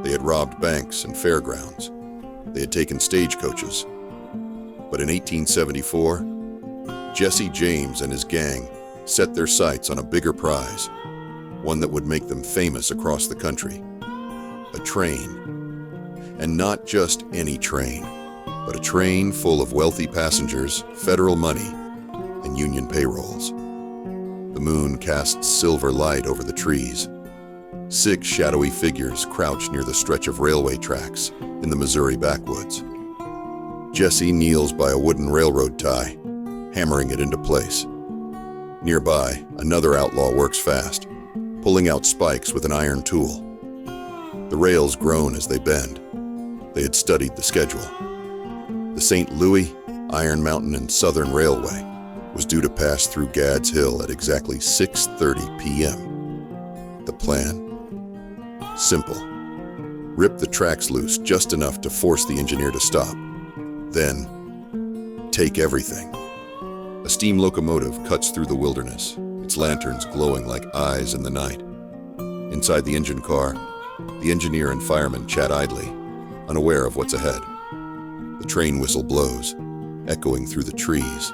They had robbed banks and fairgrounds. They had taken stagecoaches. But in 1874, Jesse James and his gang set their sights on a bigger prize, one that would make them famous across the country. A train. And not just any train, but a train full of wealthy passengers, federal money, and union payrolls. The moon casts silver light over the trees. 6 shadowy figures crouch near the stretch of railway tracks in the Missouri backwoods. Jesse kneels by a wooden railroad tie, hammering it into place. Nearby, another outlaw works fast, pulling out spikes with an iron tool. The rails groan as they bend. They had studied the schedule. The St. Louis, Iron Mountain, and Southern Railway was due to pass through Gads Hill at exactly 6:30 p.m. The plan? Simple. Rip the tracks loose just enough to force the engineer to stop. Then, take everything. A steam locomotive cuts through the wilderness, its lanterns glowing like eyes in the night. Inside the engine car, the engineer and fireman chat idly, unaware of what's ahead. The train whistle blows, echoing through the trees.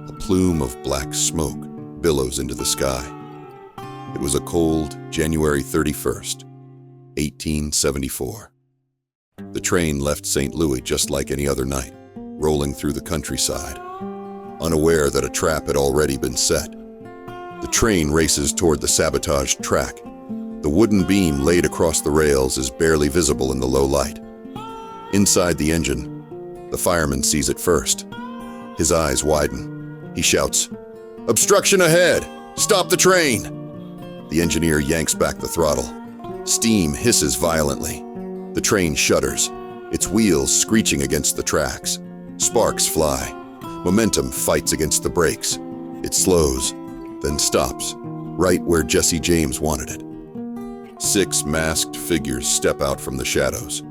A plume of black smoke billows into the sky. It was a cold January 31st, 1874. The train left St. Louis just like any other night, rolling through the countryside, unaware that a trap had already been set. The train races toward the sabotaged track. The wooden beam laid across the rails is barely visible in the low light. Inside the engine, the fireman sees it first. His eyes widen. He shouts, "Obstruction ahead! Stop the train!" The engineer yanks back the throttle. Steam hisses violently. The train shudders, its wheels screeching against the tracks. Sparks fly. Momentum fights against the brakes. It slows, then stops, right where Jesse James wanted it. 6 masked figures step out from the shadows.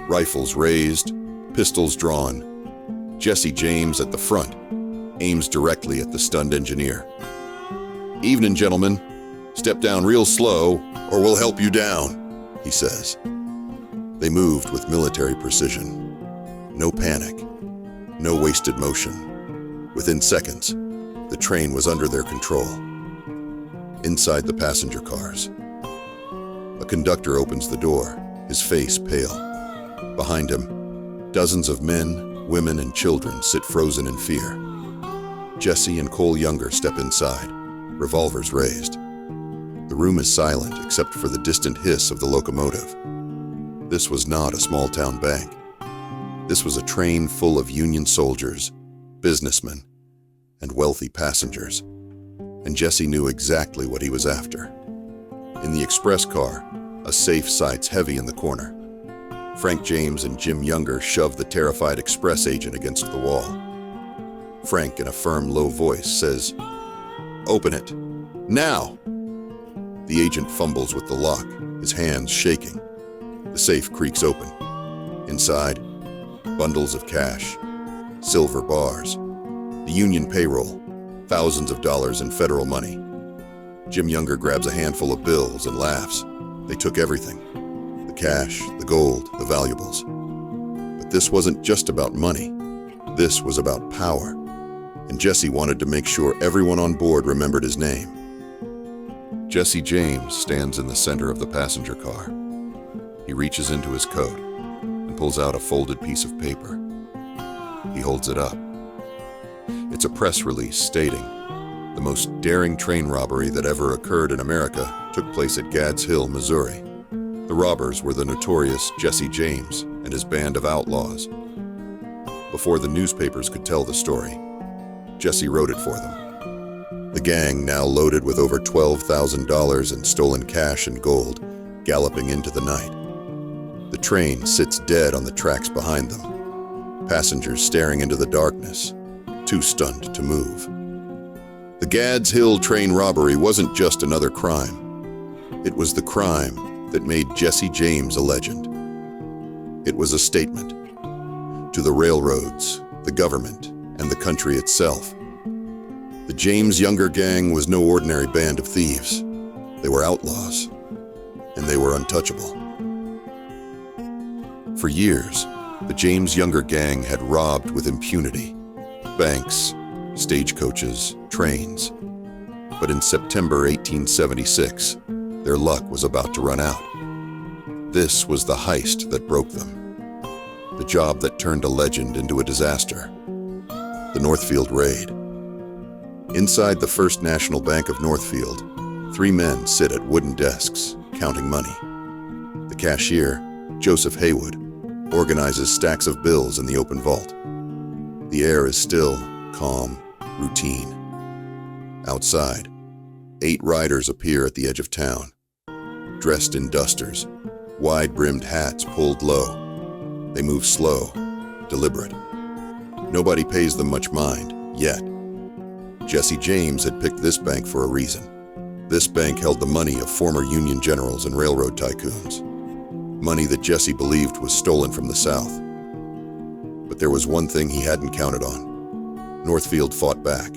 Rifles raised, pistols drawn. Jesse James at the front aims directly at the stunned engineer. "Evening, gentlemen. Step down real slow, or we'll help you down," he says. They moved with military precision. No panic, no wasted motion. Within seconds, the train was under their control. Inside the passenger cars, a conductor opens the door, his face pale. Behind him, dozens of men, women, and children sit frozen in fear. Jesse and Cole Younger step inside, revolvers raised. The room is silent except for the distant hiss of the locomotive. This was not a small-town bank. This was a train full of Union soldiers, businessmen, and wealthy passengers. And Jesse knew exactly what he was after. In the express car, a safe sights heavy in the corner. Frank James and Jim Younger shove the terrified express agent against the wall. Frank, in a firm, low voice, says, "Open it. Now!" The agent fumbles with the lock, his hands shaking. The safe creaks open. Inside, bundles of cash, silver bars, the union payroll, thousands of dollars in federal money. Jim Younger grabs a handful of bills and laughs. They took everything. The cash, the gold, the valuables. But this wasn't just about money. This was about power. And Jesse wanted to make sure everyone on board remembered his name. Jesse James stands in the center of the passenger car. He reaches into his coat and pulls out a folded piece of paper. He holds it up. It's a press release stating, "The most daring train robbery that ever occurred in America took place at Gads Hill, Missouri. The robbers were the notorious Jesse James and his band of outlaws." Before the newspapers could tell the story, Jesse wrote it for them. The gang, now loaded with over $12,000 in stolen cash and gold, galloping into the night. The train sits dead on the tracks behind them, passengers staring into the darkness, too stunned to move. The Gads Hill Train Robbery wasn't just another crime. It was the crime that made Jesse James a legend. It was a statement to the railroads, the government, and the country itself. The James Younger gang was no ordinary band of thieves. They were outlaws, and they were untouchable. For years, the James Younger gang had robbed with impunity. Banks, stagecoaches, trains. But in September 1876, their luck was about to run out. This was the heist that broke them. The job that turned a legend into a disaster. The Northfield Raid. Inside the First National Bank of Northfield, 3 men sit at wooden desks, counting money. The cashier, Joseph Haywood, organizes stacks of bills in the open vault. The air is still, calm, routine. Outside, 8 riders appear at the edge of town, dressed in dusters, wide-brimmed hats pulled low. They move slow, deliberate. Nobody pays them much mind, yet. Jesse James had picked this bank for a reason. This bank held the money of former Union generals and railroad tycoons. Money that Jesse believed was stolen from the South. But there was one thing he hadn't counted on. Northfield fought back.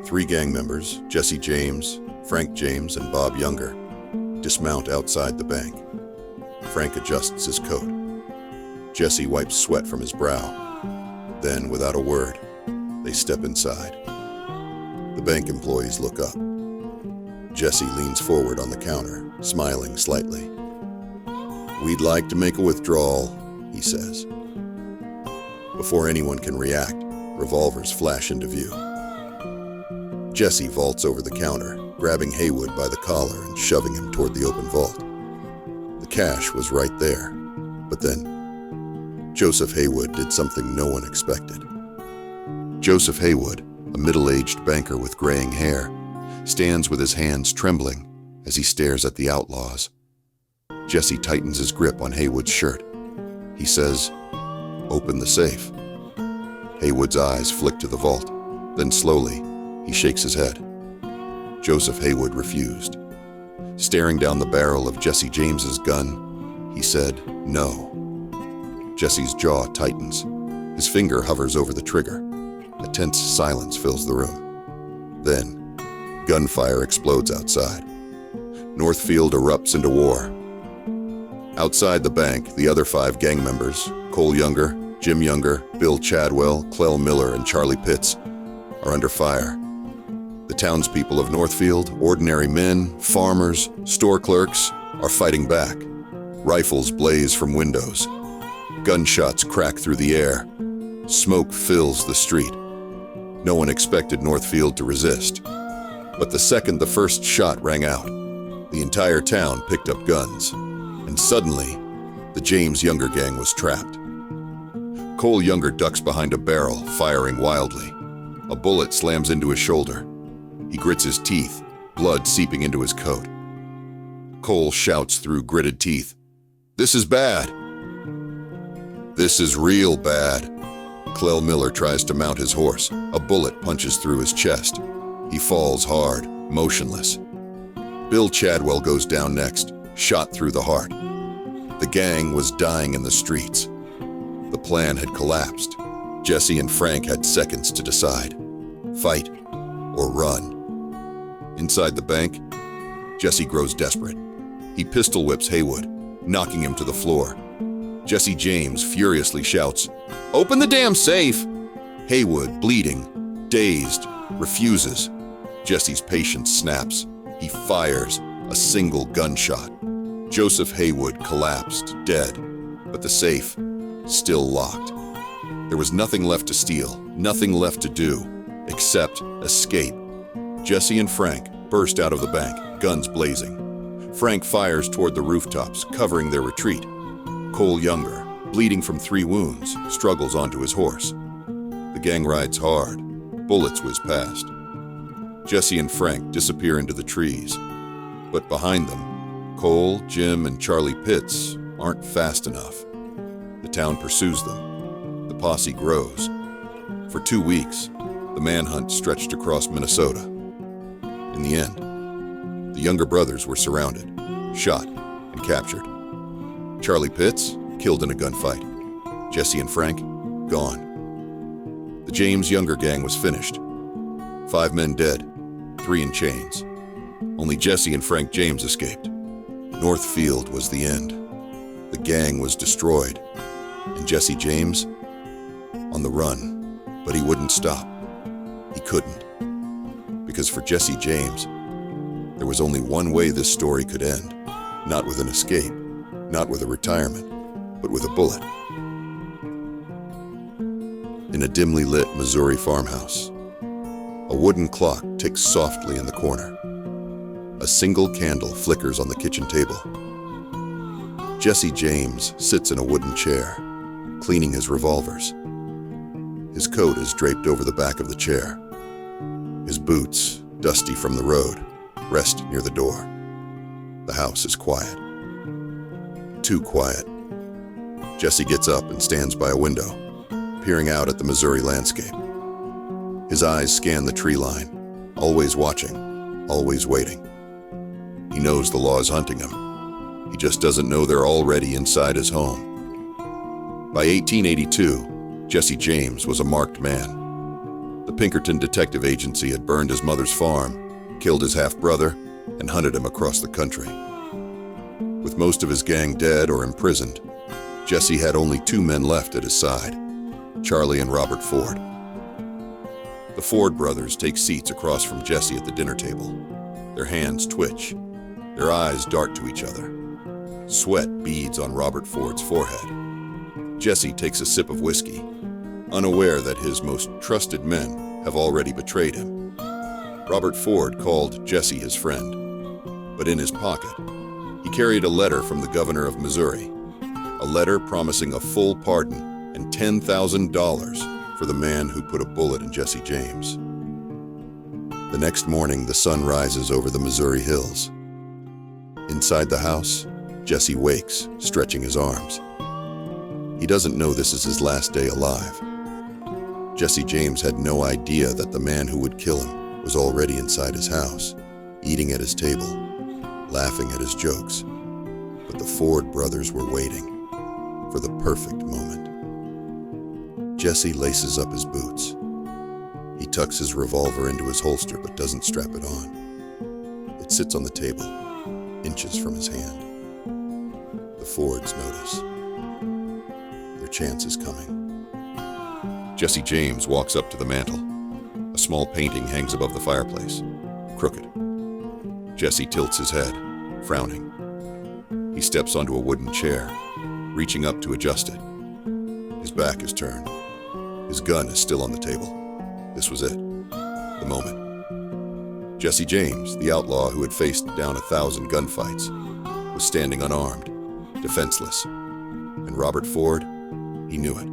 3 gang members, Jesse James, Frank James, and Bob Younger, dismount outside the bank. Frank adjusts his coat. Jesse wipes sweat from his brow. Then, without a word, they step inside. The bank employees look up. Jesse leans forward on the counter, smiling slightly. "We'd like to make a withdrawal," he says. Before anyone can react, revolvers flash into view. Jesse vaults over the counter, grabbing Haywood by the collar and shoving him toward the open vault. The cash was right there, but then Joseph Haywood did something no one expected. Joseph Haywood, a middle-aged banker with graying hair, stands with his hands trembling as he stares at the outlaws. Jesse tightens his grip on Haywood's shirt. He says, "Open the safe." Haywood's eyes flick to the vault. Then slowly, he shakes his head. Joseph Haywood refused. Staring down the barrel of Jesse James's gun, he said, "No." Jesse's jaw tightens. His finger hovers over the trigger. A tense silence fills the room. Then, gunfire explodes outside. Northfield erupts into war. Outside the bank, the other 5 gang members, Cole Younger, Jim Younger, Bill Chadwell, Clell Miller, and Charlie Pitts, are under fire. The townspeople of Northfield, ordinary men, farmers, store clerks, are fighting back. Rifles blaze from windows. Gunshots crack through the air. Smoke fills the street. No one expected Northfield to resist. But the second the first shot rang out, the entire town picked up guns. And suddenly, the James Younger gang was trapped. Cole Younger ducks behind a barrel, firing wildly. A bullet slams into his shoulder. He grits his teeth, blood seeping into his coat. Cole shouts through gritted teeth, "This is bad." "This is real bad." Clell Miller tries to mount his horse. A bullet punches through his chest. He falls hard, motionless. Bill Chadwell goes down next, shot through the heart. The gang was dying in the streets. The plan had collapsed. Jesse and Frank had seconds to decide. Fight or run. Inside the bank, Jesse grows desperate. He pistol whips Haywood, knocking him to the floor. Jesse James furiously shouts, "Open the damn safe!" Haywood, bleeding, dazed, refuses. Jesse's patience snaps. He fires a single gunshot. Joseph Haywood collapsed, dead, but the safe still locked. There was nothing left to steal, nothing left to do, except escape. Jesse and Frank burst out of the bank, guns blazing. Frank fires toward the rooftops, covering their retreat. Cole Younger, bleeding from 3 wounds, struggles onto his horse. The gang rides hard. Bullets whiz past. Jesse and Frank disappear into the trees. But behind them, Cole, Jim, and Charlie Pitts aren't fast enough. The town pursues them. The posse grows. For 2 weeks, the manhunt stretched across Minnesota. In the end, the Younger brothers were surrounded, shot, and captured. Charlie Pitts, killed in a gunfight. Jesse and Frank, gone. The James Younger gang was finished. 5 men dead, 3 in chains. Only Jesse and Frank James escaped. Northfield was the end. The gang was destroyed, and Jesse James on the run, but he wouldn't stop. He couldn't. Because for Jesse James, there was only one way this story could end. Not with an escape, not with a retirement, but with a bullet. In a dimly lit Missouri farmhouse, a wooden clock ticks softly in the corner. A single candle flickers on the kitchen table. Jesse James sits in a wooden chair, cleaning his revolvers. His coat is draped over the back of the chair. His boots, dusty from the road, rest near the door. The house is quiet. Too quiet. Jesse gets up and stands by a window, peering out at the Missouri landscape. His eyes scan the tree line, always watching, always waiting. He knows the law is hunting him. He just doesn't know they're already inside his home. By 1882, Jesse James was a marked man. The Pinkerton Detective Agency had burned his mother's farm, killed his half-brother, and hunted him across the country. With most of his gang dead or imprisoned, Jesse had only two men left at his side, Charlie and Robert Ford. The Ford brothers take seats across from Jesse at the dinner table. Their hands twitch. Their eyes dart to each other. Sweat beads on Robert Ford's forehead. Jesse takes a sip of whiskey, unaware that his most trusted men have already betrayed him. Robert Ford called Jesse his friend, but in his pocket, he carried a letter from the governor of Missouri, a letter promising a full pardon and $10,000 for the man who put a bullet in Jesse James. The next morning, the sun rises over the Missouri hills. Inside the house, Jesse wakes, stretching his arms. He doesn't know this is his last day alive. Jesse James had no idea that the man who would kill him was already inside his house, eating at his table, laughing at his jokes. But the Ford brothers were waiting for the perfect moment. Jesse laces up his boots. He tucks his revolver into his holster but doesn't strap it on. It sits on the table, inches from his hand. The Fords notice. Their chance is coming. Jesse James walks up to the mantel. A small painting hangs above the fireplace, crooked. Jesse tilts his head, frowning. He steps onto a wooden chair, reaching up to adjust it. His back is turned. His gun is still on the table. This was it, the moment. Jesse James, the outlaw who had faced down 1,000 gunfights, was standing unarmed, defenseless. And Robert Ford, he knew it.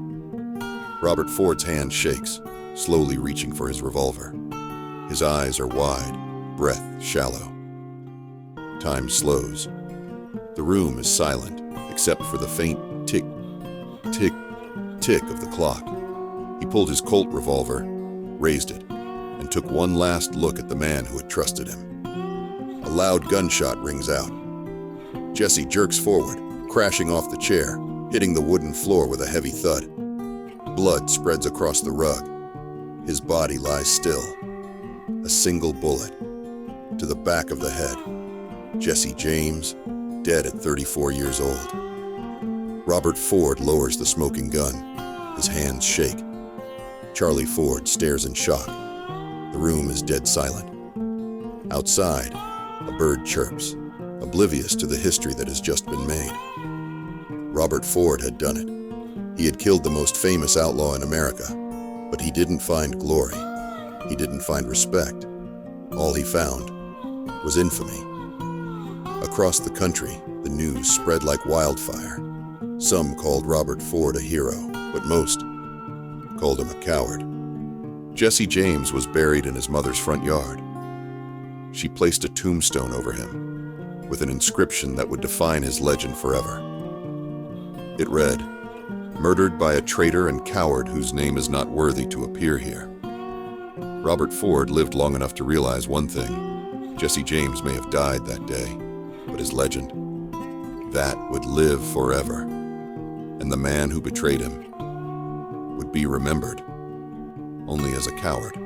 Robert Ford's hand shakes, slowly reaching for his revolver. His eyes are wide, breath shallow. Time slows. The room is silent, except for the faint tick, tick, tick of the clock. He pulled his Colt revolver, raised it, and took one last look at the man who had trusted him. A loud gunshot rings out. Jesse jerks forward, crashing off the chair, hitting the wooden floor with a heavy thud. Blood spreads across the rug. His body lies still. A single bullet to the back of the head. Jesse James, dead at 34 years old. Robert Ford lowers the smoking gun. His hands shake. Charlie Ford stares in shock. The room is dead silent. Outside, a bird chirps, oblivious to the history that has just been made. Robert Ford had done it. He had killed the most famous outlaw in America, but he didn't find glory. He didn't find respect. All he found was infamy. Across the country, the news spread like wildfire. Some called Robert Ford a hero, but most called him a coward. Jesse James was buried in his mother's front yard. She placed a tombstone over him, with an inscription that would define his legend forever. It read, "Murdered by a traitor and coward whose name is not worthy to appear here." Robert Ford lived long enough to realize one thing. Jesse James may have died that day, but his legend, that would live forever. And the man who betrayed him would be remembered only as a coward.